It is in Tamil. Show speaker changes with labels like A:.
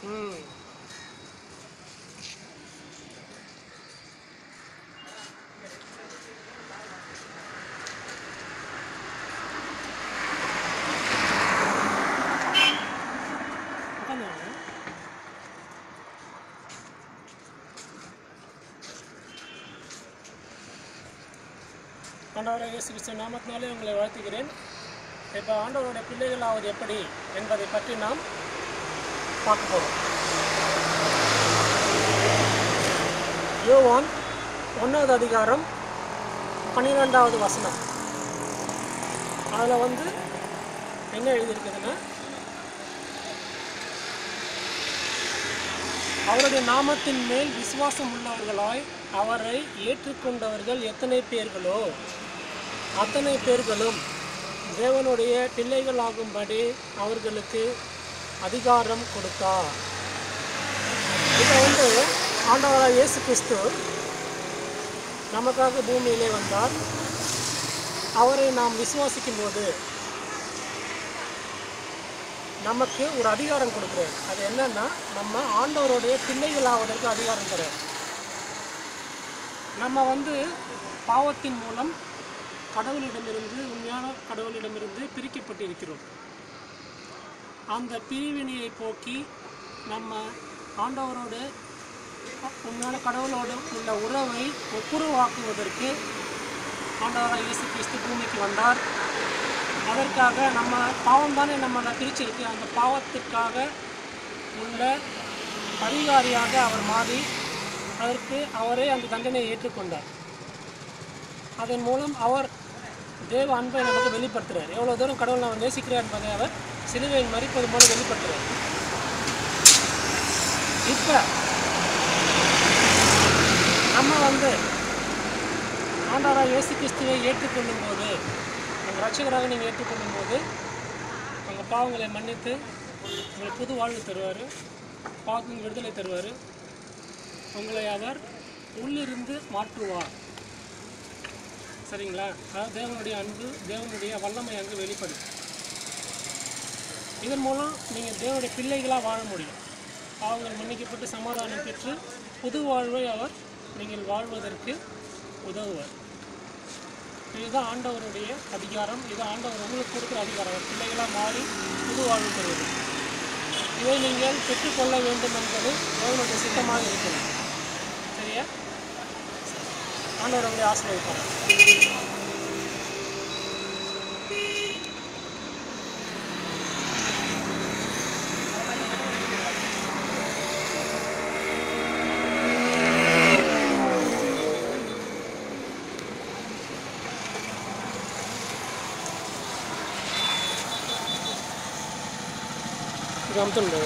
A: ம். உட்காந்துங்க. ஆண்டவராகிய இயேசு கிறிஸ்து நாமத்தினாலே உங்களை வாழ்த்துகிறேன். இப்போ ஆண்டவருடைய பிள்ளைகளாவது எப்படி என்பதை பற்றி நாம் பார்க்க போகிறோம். யோவான் 1வது அதிகாரம் 12வது வசனம். அதில் என்ன எழுதியிருக்குதுன்னா, அவருடைய நாமத்தின் மேல் விசுவாசம் உள்ளவர்களாய் அவரை ஏற்றுக்கொண்டவர்கள் எத்தனை பேர்களோ அத்தனை பேர்களும் தேவனுடைய பிள்ளைகளாகும்படி அவர்களுக்கு அதிகாரம் கொடுத்தார். இதை ஆண்டவராகிய இயேசு கிறிஸ்து நமக்காக பூமியிலே வந்தார். அவரை நாம் விசுவாசிக்கும் போது நமக்கு ஒரு அதிகாரம் கொடுக்குறார். அது என்னன்னா, நம்ம ஆண்டவருடைய பிள்ளைகளாவதற்கு அதிகாரம் தரார். நம்ம பாவத்தின் மூலம் கடவுளிடமிருந்து, உண்மையான கடவுளிடமிருந்து பிரிக்கப்பட்டிருக்கிறோம். அந்த பிரிவினையை போக்கி நம்ம ஆண்டவரோட, உண்மையான கடவுளோடு உள்ள உறவை ஒப்புரவாக்குவதற்கு ஆண்டவராகிய இயேசு கிறிஸ்து பூமிக்கு வந்தார். அதற்காக நம்ம பாவம் தானே நம்மளை பிரிச்சிருக்கு. அந்த பாவத்திற்காக உள்ள அதிகாரியாக அவர் மாறி அதற்கு அவரே அந்த தண்டனையை ஏற்றுக்கொண்டார். அதன் மூலம் அவர் தேவ அன்பை நமக்கு வெளிப்படுத்துகிறார். எவ்வளோ தூரம் கடவுள் நம்ம நேசிக்கிறார் என்பதை அவர் சிலுவையில் மரிப்பது மூலம் வெளிப்படுத்துகிறார். இப்போ நம்ம ஆண்டவராகிய இயேசு கிறிஸ்துவை ஏற்றுக்கொள்ளும் போது, உங்கள் ரட்சகராக நீங்கள் ஏற்றுக்கொள்ளும் போது உங்கள் பாவங்களை மன்னித்து உங்களுக்கு புது வாழ்வு தருவார், பாவத்தின் விடுதலை தருவார். உங்களை அவர் உள்ளிருந்து மாற்றுவார். சரிங்களா? அதாவது தேவனுடைய அன்பு, தேவனுடைய வல்லமை அங்கு வெளிப்படும். இதன் மூலம் நீங்கள் தேவனுடைய பிள்ளைகளாக வாழ முடியும். பாவங்கள் மன்னிக்கப்பட்டு சமாதானம் பெற்று புது வாழ்வை அவர் நீங்கள் வாழ்வதற்கு உதவுவார். இதுதான் ஆண்டவருடைய அதிகாரம். இது ஆண்டவர் உங்களுக்கு கொடுக்குற அதிகாரம். பிள்ளைகளாக மாறி புது வாழ்வு தருவது. இதை நீங்கள் பெற்றுக்கொள்ள வேண்டும் என்பது தேவனுடைய சித்தமாக இருக்கிறது. சரியா? ஆண்டவர் உங்களை ஆசீர்வதிப்பார். இது அமுத்துங்க.